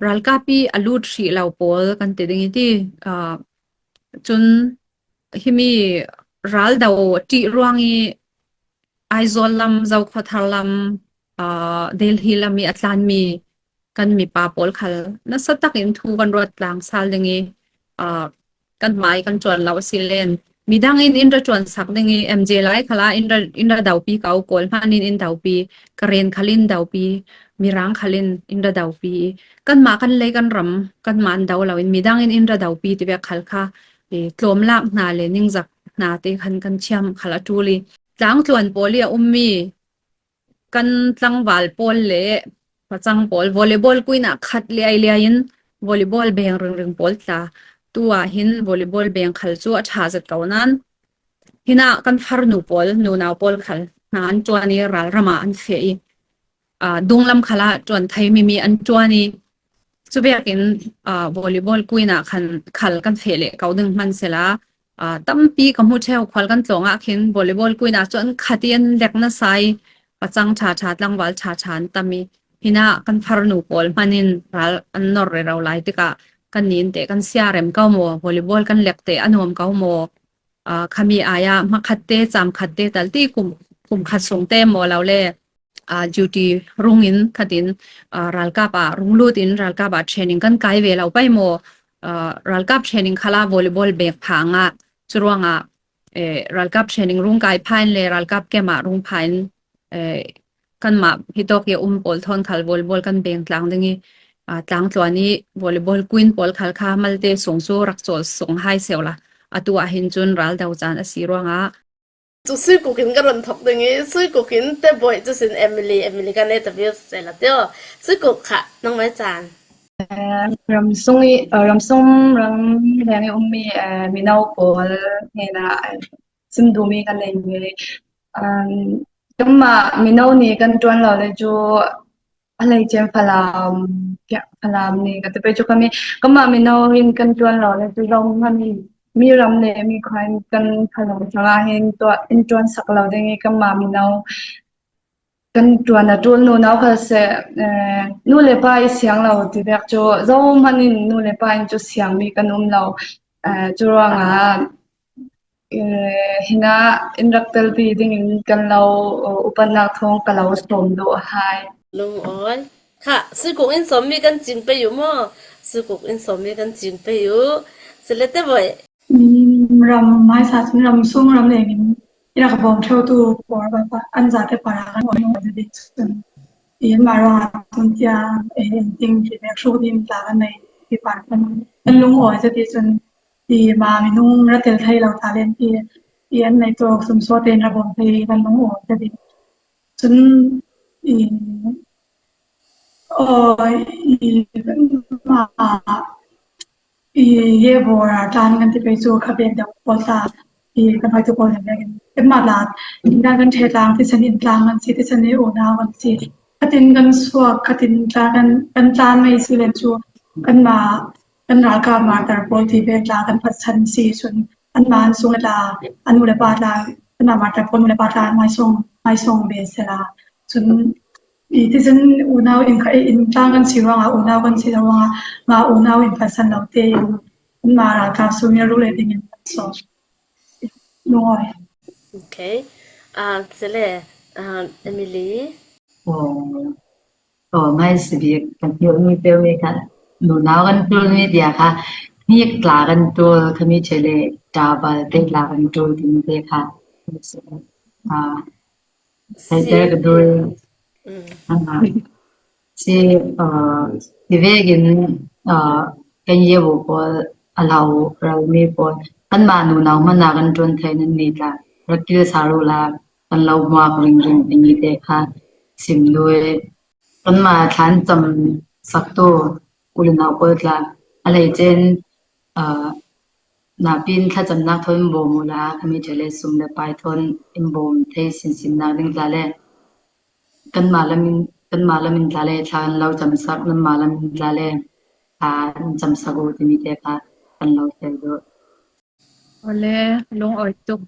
ralkapi alut ri lau pol kan te ding ti chun himi ral daw ti ruangi aizol lam zau khothar lam delhi lam mi atlan mi kan mi pa pol khal na satak in thu kan rot tlang sal dingi kan mai kan chon law silen midang in indra chon sak dingi mj lai khala indra dawpi kau kol manin in dawpi karen khalin dawpi mirang khalin indra dawpi kan ma kan le kan ram kan man daw lawin midang in indra dawpi ti be khal kha tlom lak na le ning zak na te khan kan chiam khala tuli tlang chuan polia ummi kan tlang wal pol le pachang pol volleyball kuina khat le ai le in volleyball beng ring ring pol ta tua hin volleyball beng khal chu a tha zat kaunan hina kan phar nu pol nu naw pol khal na an chuani ral rama an fei dunglam khala chuan thai mi an chuani chubekin volleyball kuina khal kan fele kauding man sela tampi kamu theu khwal kan tlonga khin volleyball kuina chuan khatian lekna sai pachang tha tlang wal chan tami hina kan phar nu pol manin ral an nor re raw lai tika kan nin te kan siarem ka mo volleyball kan lekte anom ka mo khami aya makhatte cham khatte talti kum khat songte mo lawle duty rungin khatin ralka pa runglutin ralka ba training kan kai ve law pai mo ralkap training khala volleyball bek phanga churuanga ralkap training rung kai phain le ralkap kema rung phain kan ma hitok ye pol thon khal volleyball kan beng tlang dingi tlang tlwani volleyball queen pol khal kha malte songso rakchol song hai sewla atua hin chun ral daw chan asirwanga 就是古琴个人读等于是古琴的 boy 就是 Emily 个那特别谁了对，是古卡弄来赞。ramsung ram yang ummi minau pol hena simdumi kan nei kamma minau ni kan tuan lo le jo alai jem phalam ni ka te pe jo kami kamma minau hin kan tuan lo le jo ram hani mi ram ne mi khain kan phalam changa hin to in tuan sak lo dengi kamma minau kan tuan na tul no naw kha se nu le pai siang lo ti bek cho zo manin nu le pai cho siang mi kan lo chu ranga hina indaktel bi ding kan lo upanak thong ka lo som do hai 龙爱，哈，是古因什么跟金杯有么？是古因什么跟金杯有？是了对不？ram mai sa ram sung ram le min ira ka bom theu tu por ba an za te para kan oi no de sun e maro tun tia e ting ki be shu dim ta kan nei ki par kan an lung oiจะ ti sun ti ma mi nung ra tel thai lo ta len ti an nei to sum so ten ra bom thai kan lung oiจะ ti sun e ma ye bora tan kan ti pe chu kha be da posa kan hai tu pol ne kan ma la dan kan the tang ti sanin tang kan si ti sani o na kan si katin kan swa katin ta kan ta mai si len chu kan ma kan ra ka ma tar pol ti be la kan phat san si sun an man sung la an mu le pa la kan ma tar pol mu le pa la mai song be se la sun ti sen unaw in kha in tang kan si wa unaw kan si wa nga unaw in pasan lo te ma ra ka su mi ru le ding so no Okay. 这嘞Emily ไม่สิบีกันอยู่มีเปมีกันหนูนาวกันตัวมีเดียค่ะนี่กลากันตัวขมีเฉลดาบาเตกลากันตัวดินเตค่ะใส่เตกันด้วยสิที่เวกินกันเยบุปเรามีปนกันมาหนูนาวมันนากันจนไทยนั่นนี่ค่ะรักกิลสารุลากันเรามากริงดินเตค่ะสิมด้วยkan ma than cham sakto ulina poltla alai chen na pin tha cham na thon bo mula khami thele sum le python imbom the sin na ding la le kan malamin la le than lau cham sak nan malamin la le cham sago ti mi te ka kan lau te do ole long oi tuk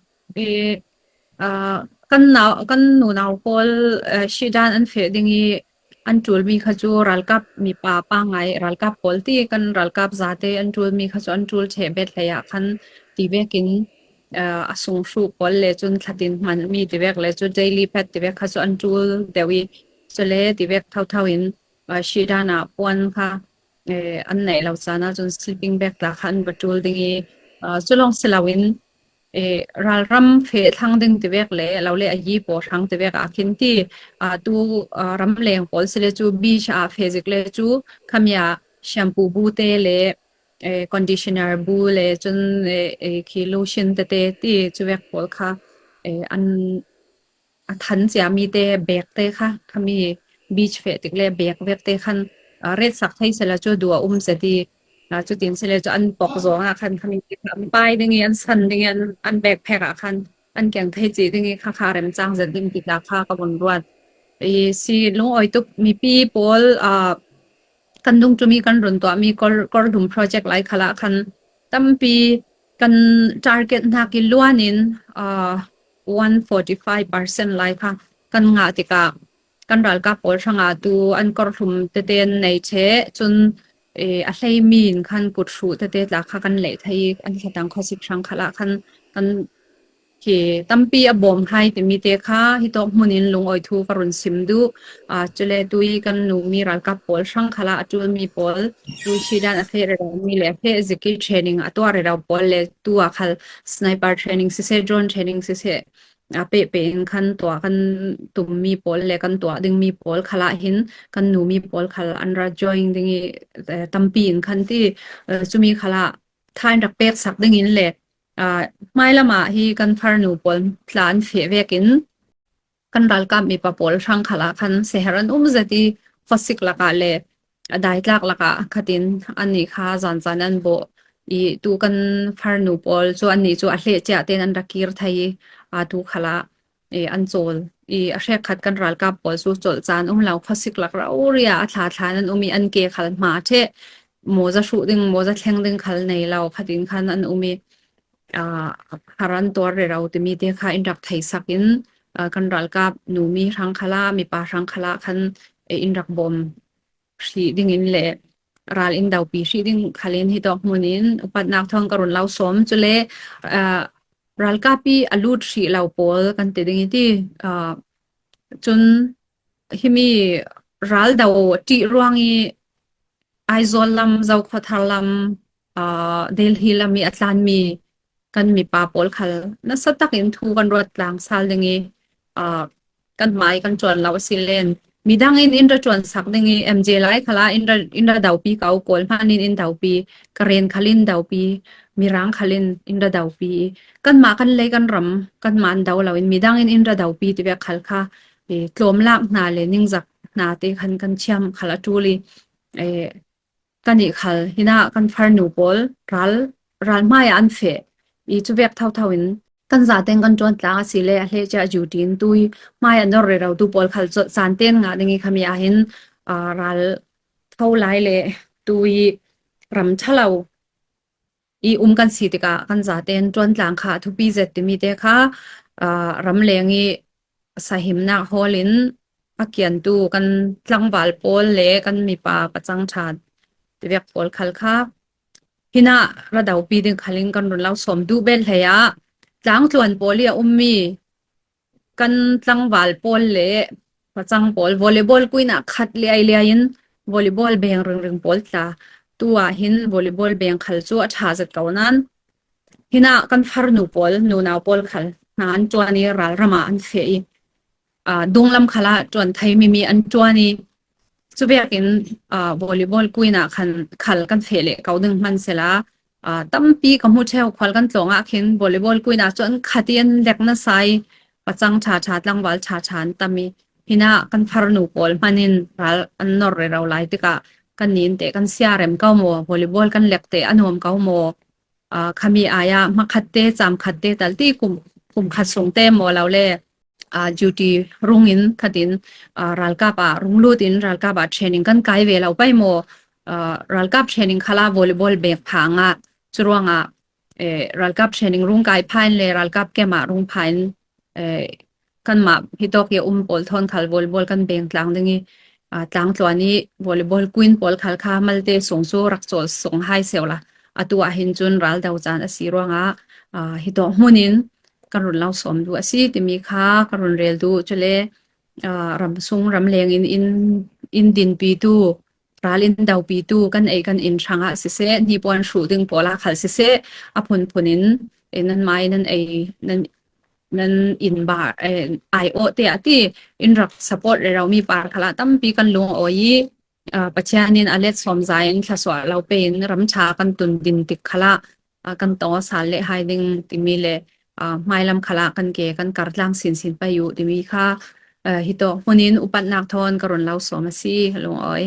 kan nu naw pol shidan an fe dingi อันจูลมีขจูรัลกับมีปาป้าไงรัลกับปอลตีกันรัลกับซาเตอันจูลมีขจูอันจูลเชเบ็ดเลยคันตีเวกินอสงสูปอลเลจุนทัดินมันมีตีเวกเลจุเดลี่แพทตีเวกขจูอันจูลเดวีสเลตีเวกเท่าอินชีดานาปวนค่ะอันไหนเราจะน่าจน sleeping bag ละคันประจูลdingiจุลองสลาวินรัลรัมเฟทั้งดึงตีเวกเลยเราเลยอายีปอทั้งตีเวกอาคินที่ตูรัมเลงปอลสิเลจูบีชเฟซิกเลจูขมียแชมพูบูเตเลconditioner บูเลจนคีโลชั่นเตที่จูเวกปอลค่ะอันทันเสียมีเตเบกเตค่ะขมีบีชเฟติกเลเบกเวกเตคันเรดสักไทยเสร็จจูดัวเสดีจุดดินเสร็จจูอันปอกซองคันขมีป้ายdingiอันสันdingiอันแบกแพกคันอันแกงไทยจีdingiค่ะเรมจังจะดิ้งติดราคากับบนรวดสิลงอ้อยตุกมีปีปอลกันดุงจะมีกันรุนตัวมีกอลดุมโปรเจกต์หลายขละคันตั้มปีกัน target นักกิลวนิน145% หลายค่ะกันงาติกากันรัลกับปอลช่างอาดูอันกอลดุมเตนในเชจนอะไรมีนคันกุดสูเตละค่ะกันเลยไทยอันที่ตั้งข้อ10ครั้งขละคันกันตั้มปีอบอมให้แต่มีเตค่ะที่ต้องมุนินลงอ้อยทูกรุนซิมดูจุเลตุยกันหนูมีรัลกับปอลช่างขละจุลมีปอลดูชีดันเฟรมีเลเฟซิกิเทรนนิ่งตัวเราปอลเลตัวคัลสไนเปอร์เทรนนิ่งซิเซโดรนเทรนนิ่งซิเซเป็นคันตัวกันตุมมีปอลเลกันตัวดึงมีปอลขละหินกันหนูมีปอลขละอันระจอยดึงตั้มปีนคันที่จะมีขละทายรักเป็กสักดึงอินเลยไม่ละมาฮีกันฟาร์นูปอลพลานเฟเวกินกันรัลกับมีปะปอลช่างขละคันเซฮรันจะดีฟอสิกละกาเลได้ลักละกาขัดินอันนี้ค่ะจันนันโบตูกันฟาร์นูปอลจวนนี้จวนเลเจเตนันรักกีร์ไทยตูขละอันโจลเรียกขัดกันรัลกับปอลสูโจลจานเราฟอสิกละกาอุริยาทานันมีอันเกขัลมาเชโมจะชูดึงโมจะแทงดึงขัลในเราขัดินขันอันมีฮารันตัวเราจะมีเดียค่ะอินดักไทยสักินกันรัลกับหนูมีรังขลามีปารังขลาคันอินดักบอมชีดิ้งอินเล่รัลอินดาวปีชีดิ้งขลินฮิตอกมุนินอุปนักทองกรุณเราสมจุเลรัลกับปีอลูดชีเราปอลกันติดิ้งที่จนที่มีรัลดาวที่รวงอีไอโซลัมเจ้าขทาลัมเดลฮีลามีอัตแลนมีกันมีปาปอลคัลนัสตักอินทูกันรถหลังซาลดิงีกันไม้กันจวนเราสิเลนมีดังอินระจวนสักดิงีเอ็มเจไลคัลอินระดาวปีเก่าโกลพานินอินดาวปีกเรนคัลินดาวปีมีรังคัลินอินระดาวปีกันมากันเลยกันรำกันมันดาวเรามีดังอินระดาวปีที่เวกคัลค่ะกลมลากนาเลนิงจักนาเตคันกันเชียมคัลจูลีกันอีกคัลฮินากันฟาร์นูปอลรัลไม่อันเฟจูเวกเท่าอินกันจะเต็งกันจวนตาสิเลเลจะจูดินตุยไม่อันนั้นเราดูปอลคัลจานเต็งงาดิงีขมีอาหินรัลเท่าไรเลตุยรำเชลากันสิติกากันจะเต็งจวนตาค่ะทุกปีเจ็ดมีเตค่ะรำเลงีสหิมนักฮอลินอาเกียนตูกันจังบาลปอลเลกันมีปาประจังชาติเวกปอลคัลค่ะฮินาระดาวปีดึงขัลิงกันรุนเราสมดูเบลเฮียจังจวนปอลีมีกันจังบาลปอลเล่จังปอลวอลเลย์บอลกุยนักขัดเลียยินวอลเลย์บอลเบียงเริงปอลตาตัวหินวอลเลย์บอลเบียงขัลจูอัฐาจัดเก่านั้นฮินากันฟาร์นูปอลนูนาวปอลขัลนานจวนนี้รัลรามาอันเฟียดงลำขละจวนไทยมีอันจวนนี้จูเบียกินวอลเลย์บอลกุยนักขัลกันเฟลเก่าดึงมันเสละตั้มปีกับมูเชลควอลกันสองคินวอลเลย์บอลกุยนักจวนขัดยันเด็กน่าใส่ประจังชาลังวัลชาตั้มมีฮินากันฟาร์นูปอลมันินรัลอันนอร์เราไล่ติกากันนินเตกันเสียเรมเก้าโมวอลเลย์บอลกันเล็กเตอันหอมเก้าโมขมีอายามาขัดเตจำขัดเตตัลที่กุมขัดส่งเตโมเราเล่duty รุ่งอินขัดินรัลกับรุ่งลูดินรัลกับเทรนนิ่งกันไกเวลเอาไปโมรัลกับเทรนนิ่งขลาวอลเลย์บอลเบกพังจรวงรัลกับเทรนนิ่งรุ่งไกพันเลยรัลกับเกมารุ่งพันกันมาฮิตอกเยปอลทอนขัลวอลเลย์บอลกันเบงกลางดึง ตางตัวนี้วอลเลย์บอลควีนปอลคัลคามัลเตสงสูรักโจลสงไฮเซลละตัวหินจุนรัลดาวจานอสีรวงฮิตมุนินกันรุนเล่าสมดูอสีติมีค่ากันรุนเรลดูจเลรำซุงรำเลงอินดินปีตูรัลินดาวปีตูกันกันอินช่างะสิเซนี่ปอนชูดึงปอลาขัลสิเซพุนินนั่นไม่นั่นอินบาร์IOเตะที่อินรักสปอร์ตเรามีปาร์คละตั้มปีกันลงโอยปัจจัยนี้อเล็กสอมใจน์ขสวะเราเป็นรำชากันตุนดินติกขละกันต่อสารเลไฮดิงติมีเลไม่ลำขละกันเกกันการล่างสินไปอยู่ติมีค่ะฮิโตคนนี้อุปนักทอนกรุณเราสมสีลงโอย